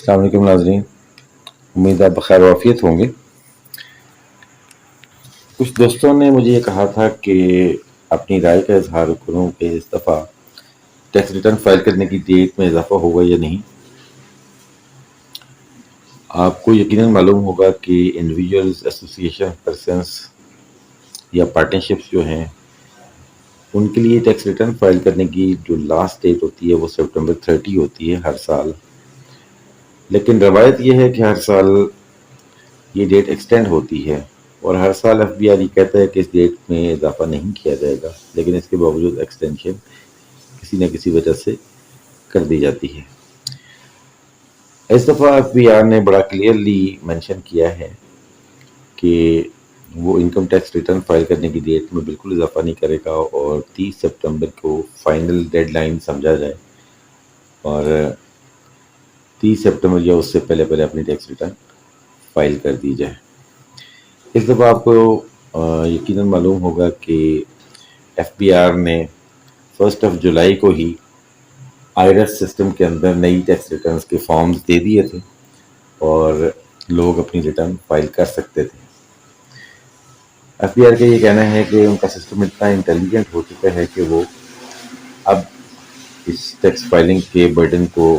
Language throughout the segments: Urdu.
السلام علیکم ناظرین، امید آپ بخیر وافیت ہوں گے۔ کچھ دوستوں نے مجھے یہ کہا تھا کہ اپنی رائے کا اظہار کروں کہ اس دفعہ ٹیکس ریٹرن فائل کرنے کی ڈیٹ میں اضافہ ہوگا یا نہیں۔ آپ کو یقیناً معلوم ہوگا کہ انڈیویجولز، ایسوسی ایشن پرسنس یا پارٹنرشپس جو ہیں ان کے لیے ٹیکس ریٹرن فائل کرنے کی جو لاسٹ ڈیٹ ہوتی ہے وہ سپٹمبر 30 ہوتی ہے ہر سال، لیکن روایت یہ ہے کہ ہر سال یہ ڈیٹ ایکسٹینڈ ہوتی ہے اور ہر سال ایف بی آر یہ کہتا ہے کہ اس ڈیٹ میں اضافہ نہیں کیا جائے گا، لیکن اس کے باوجود ایکسٹینشن کسی نہ کسی وجہ سے کر دی جاتی ہے۔ اس دفعہ ایف بی آر نے بڑا کلیئرلی مینشن کیا ہے کہ وہ انکم ٹیکس ریٹرن فائل کرنے کی ڈیٹ میں بالکل اضافہ نہیں کرے گا اور 30 سپٹمبر کو فائنل ڈیڈ لائن سمجھا جائے اور 30 سپٹمبر یا اس سے پہلے اپنی ٹیکس ریٹرن فائل کر دی جائے۔ اس دفعہ آپ کو یقیناً معلوم ہوگا کہ ایف بی آر نے 1 جولائی کو ہی آئرس سسٹم کے اندر نئی ٹیکس ریٹرنز کے فارمز دے دیے تھے اور لوگ اپنی ریٹرن فائل کر سکتے تھے۔ ایف بی آر کا یہ کہنا ہے کہ ان کا سسٹم اتنا انٹیلیجنٹ ہو چکا ہے کہ وہ اب اس ٹیکس فائلنگ کے برڈن کو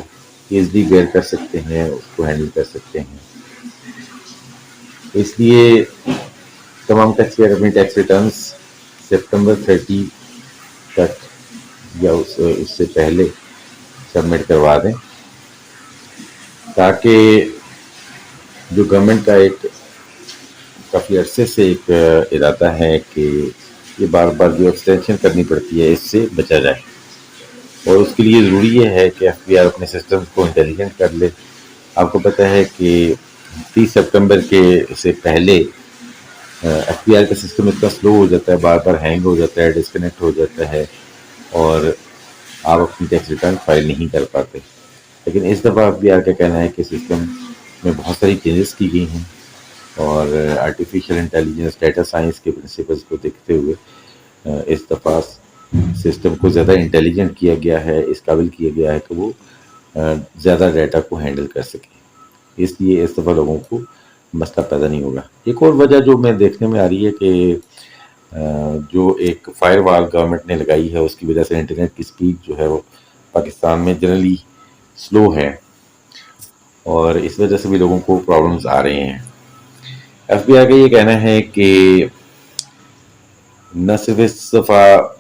ایزلی بیئر کر سکتے ہیں، اس کو ہینڈل کر سکتے ہیں۔ اس لیے تمام ٹیکس پیئر اپنی ٹیکس ریٹرنز سپٹمبر 30 تک یا اس سے پہلے سبمٹ کروا دیں، تاکہ جو گورنمنٹ کا ایک کافی عرصے سے ایک ارادہ ہے کہ یہ بار بار جو ایکسٹینشن کرنی پڑتی ہے اس سے بچا جائے، اور اس کے لیے ضروری یہ ہے کہ ایف بی آر اپنے سسٹم کو انٹیلیجنٹ کر لے۔ آپ کو پتہ ہے کہ 30 سپٹمبر کے سے پہلے ایف بی آر کا سسٹم اتنا سلو ہو جاتا ہے، بار بار ہینگ ہو جاتا ہے، ڈسکنیکٹ ہو جاتا ہے اور آپ اپنی ٹیکس ریٹرن فائل نہیں کر پاتے۔ لیکن اس دفعہ ایف بی آر کا کہنا ہے کہ سسٹم میں بہت ساری چینجز کی گئی ہیں اور آرٹیفیشیل انٹیلیجنس، ڈیٹا سائنس کے پرنسپلز کو دیکھتے ہوئے اس دفعہ سسٹم کو زیادہ انٹیلیجنٹ کیا گیا ہے، اس قابل کیا گیا ہے کہ وہ زیادہ ڈیٹا کو ہینڈل کر سکے۔ اس لیے اس دفعہ لوگوں کو مسئلہ پیدا نہیں ہوگا۔ ایک اور وجہ جو میں دیکھنے میں آ رہی ہے کہ جو ایک فائر وال گورنمنٹ نے لگائی ہے اس کی وجہ سے انٹرنیٹ کی سپیڈ جو ہے وہ پاکستان میں جنرلی سلو ہے اور اس وجہ سے بھی لوگوں کو پرابلمز آ رہے ہیں۔ ایف بی آئی کا یہ کہنا ہے کہ نہ صرف اس دفعہ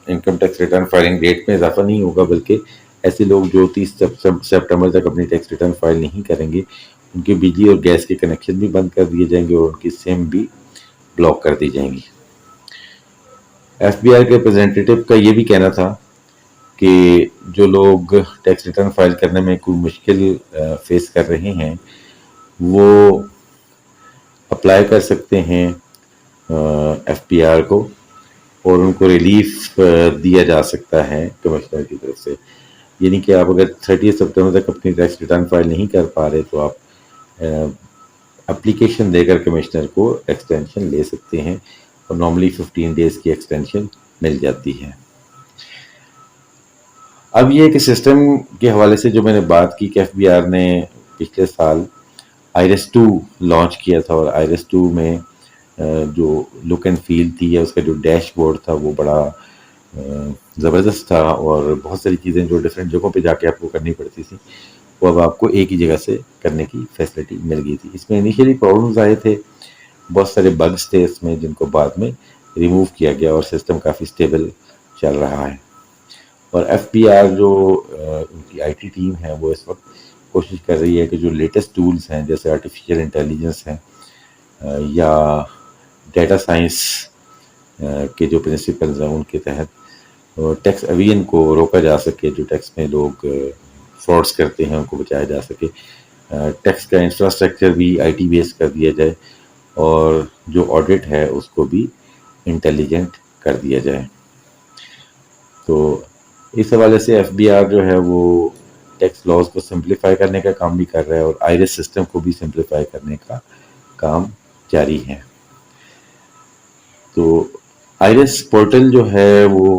income tax return filing date میں اضافہ نہیں ہوگا، بلکہ ایسے لوگ جو 30 سپٹمبر تک اپنی ٹیکس ریٹرن فائل نہیں کریں گے ان کے بجلی اور گیس کے کنیکشن بھی بند کر دیے جائیں گے اور ان کی سم بھی بلاک کر دی جائیں گی۔ ایف بی آئی کے ریپرزینٹیٹو کا یہ بھی کہنا تھا کہ جو لوگ ٹیکس ریٹرن فائل کرنے میں کوئی مشکل فیس کر رہے ہیں وہ اپلائی کر سکتے ہیں ایف بی آر کو اور ان کو ریلیف دیا جا سکتا ہے کمشنر کی طرف سے۔ یعنی کہ آپ اگر 30 سپٹمبر تک اپنی ٹیکس ریٹرن فائل نہیں کر پا رہے تو آپ اپلیکیشن دے کر کمشنر کو ایکسٹینشن لے سکتے ہیں اور نارملی 15 ڈیز کی ایکسٹینشن مل جاتی ہے۔ اب یہ کہ سسٹم کے حوالے سے جو میں نے بات کی کہ ایف بی آر نے پچھلے سال آئرس 2 لانچ کیا تھا اور آئرس 2 میں جو لک اینڈ فیل تھی یا اس کا جو ڈیش بورڈ تھا وہ بڑا زبردست تھا اور بہت ساری چیزیں جو ڈفرینٹ جگہوں پہ جا کے آپ کو کرنی پڑتی تھی وہ اب آپ کو ایک ہی جگہ سے کرنے کی فیسلٹی مل گئی تھی۔ اس میں انیشیلی پرابلمز آئے تھے، بہت سارے بگز تھے اس میں جن کو بعد میں ریموو کیا گیا اور سسٹم کافی سٹیبل چل رہا ہے۔ اور ایف بی آر جو ان کی آئی ٹی ٹیم ہے وہ اس وقت کوشش کر رہی ہے کہ جو لیٹسٹ ٹولز ہیں جیسے آرٹیفیشیل انٹیلیجنس ہیں یا ڈیٹا سائنس کے جو پرنسپلز ہیں ان کے تحت ٹیکس ایویژن کو روکا جا سکے، جو ٹیکس میں لوگ فراڈس کرتے ہیں ان کو بچایا جا سکے، ٹیکس کا انفراسٹرکچر بھی آئی ٹی بیس کر دیا جائے اور جو آڈٹ ہے اس کو بھی انٹیلیجنٹ کر دیا جائے۔ تو اس حوالے سے ایف بی آر جو ہے وہ ٹیکس لاز کو سمپلیفائی کرنے کا کام بھی کر رہا ہے اور آئرس سسٹم کو بھی سمپلیفائی کرنے کا کام جاری ہے۔ تو آئرس پورٹل جو ہے وہ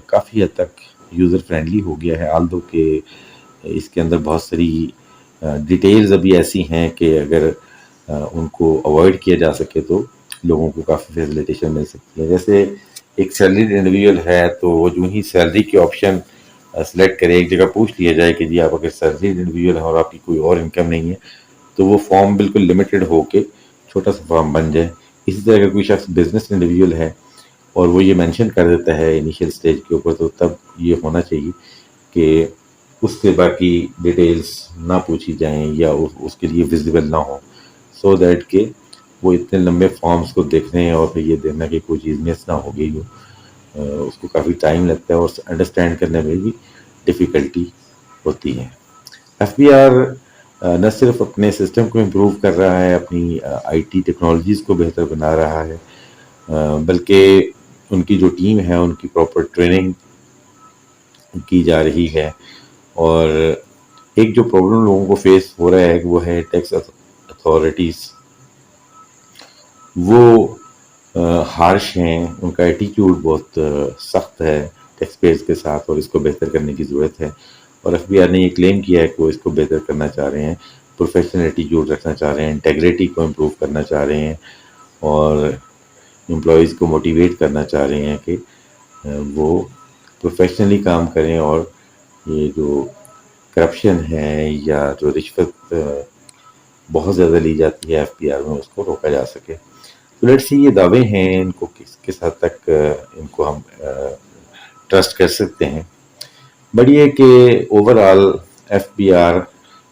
کافی حد تک یوزر فرینڈلی ہو گیا ہے، آلدو کہ اس کے اندر بہت ساری ڈیٹیلز ابھی ایسی ہیں کہ اگر ان کو اوائڈ کیا جا سکے تو لوگوں کو کافی فیسیلیٹیشن مل سکتی ہے. جیسے ایک سیلریڈ انڈیویجول ہے تو وہ جو ہی سیلری کے آپشن سلیکٹ کرے، ایک جگہ پوچھ لیا جائے کہ جی آپ اگر سیلریڈ انڈیویجول ہیں اور آپ کی کوئی اور انکم نہیں ہے تو وہ فارم بالکل لمیٹڈ ہو کے چھوٹا سا فارم بن جائے. اسی طرح اگر کوئی شخص بزنس انڈیویجول ہے اور وہ یہ مینشن کر دیتا ہے انیشیل سٹیج کے اوپر، تو تب یہ ہونا چاہیے کہ اس سے باقی ڈیٹیلز نہ پوچھی جائیں یا اس کے لیے ویزیبل نہ ہوں، سو دیٹ کہ وہ اتنے لمبے فارمز کو دیکھنے اور پھر یہ دیکھنا کہ کوئی چیز مس نہ ہو گئی ہو. اس کو کافی ٹائم لگتا ہے اور انڈرسٹینڈ کرنے میں بھی ڈیفیکلٹی ہوتی ہے. ایف بی آر نہ صرف اپنے سسٹم کو امپروو کر رہا ہے، اپنی آئی ٹی ٹیکنالوجیز کو بہتر بنا رہا ہے، بلکہ ان کی جو ٹیم ہے ان کی پراپر ٹریننگ کی جا رہی ہے. اور ایک جو پرابلم لوگوں کو فیس ہو رہا ہے وہ ہے ٹیکس اتھارٹیز. وہ ہارش ہیں، ان کا ایٹیٹیوڈ بہت سخت ہے ٹیکس پیئرز کے ساتھ، اور اس کو بہتر کرنے کی ضرورت ہے. اور ایف بی آر نے یہ کلیم کیا ہے کہ وہ اس کو بہتر کرنا چاہ رہے ہیں، پروفیشنل ایٹیٹیوڈ رکھنا چاہ رہے ہیں، انٹیگریٹی کو امپروو کرنا چاہ رہے ہیں، اور امپلائیز کو موٹیویٹ کرنا چاہ رہے ہیں کہ وہ پروفیشنلی کام کریں اور یہ جو کرپشن ہے یا جو رشوت بہت زیادہ لی جاتی ہے ایف پی آر میں، اس کو روکا جا سکے. تو لیٹس سی یہ دعوے ہیں، ان کو کس حد تک ان کو ہم ٹرسٹ کر سکتے ہیں. بٹ یہ کہ overall F P R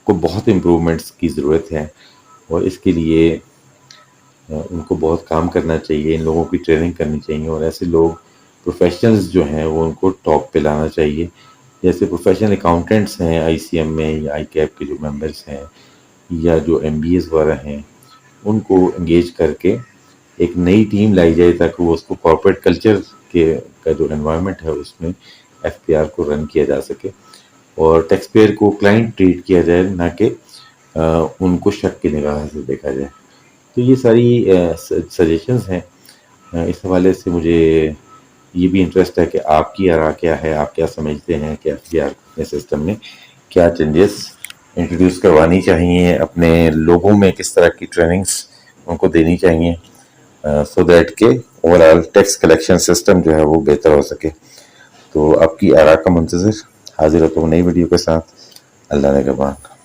کو بہت امپرومنٹس کی ضرورت ہے، اور اس کے لیے ان کو بہت کام کرنا چاہیے، ان لوگوں کی ٹریننگ کرنی چاہیے، اور ایسے لوگ پروفیشنلز جو ہیں وہ ان کو ٹاپ پہ لانا چاہیے. جیسے پروفیشنل اکاؤنٹنٹس ہیں آئی سی ایم میں یا آئی کیپ کے جو ممبرس ہیں یا جو ایم بی ایز وغیرہ ہیں، ان کو انگیج کر کے ایک نئی ٹیم لائی جائے تاکہ وہ اس کو کارپوریٹ کلچر کا جو انوائرمنٹ ہے اس میں ایف پی آر کو رن کیا جا سکے، اور ٹیکس پیئر کو کلائنٹ ٹریٹ کیا جائے، نہ کہ ان کو شک کی نگاہ سے دیکھا جائے. تو یہ ساری سجیشنز ہیں. اس حوالے سے مجھے یہ بھی انٹرسٹ ہے کہ آپ کی آراء کیا ہے، آپ کیا سمجھتے ہیں کہ ایف بی آر اپنے سسٹم میں کیا چینجز انٹروڈیوس کروانی چاہیے، اپنے لوگوں میں کس طرح کی ٹریننگز ان کو دینی چاہیے، سو دیٹ کہ overall tax collection system جو ہے وہ بہتر ہو سکے. تو آپ کی آراء کا منتظر حاضر ہوتا ہوں نئی ویڈیو کے ساتھ. اللہ نگہبان.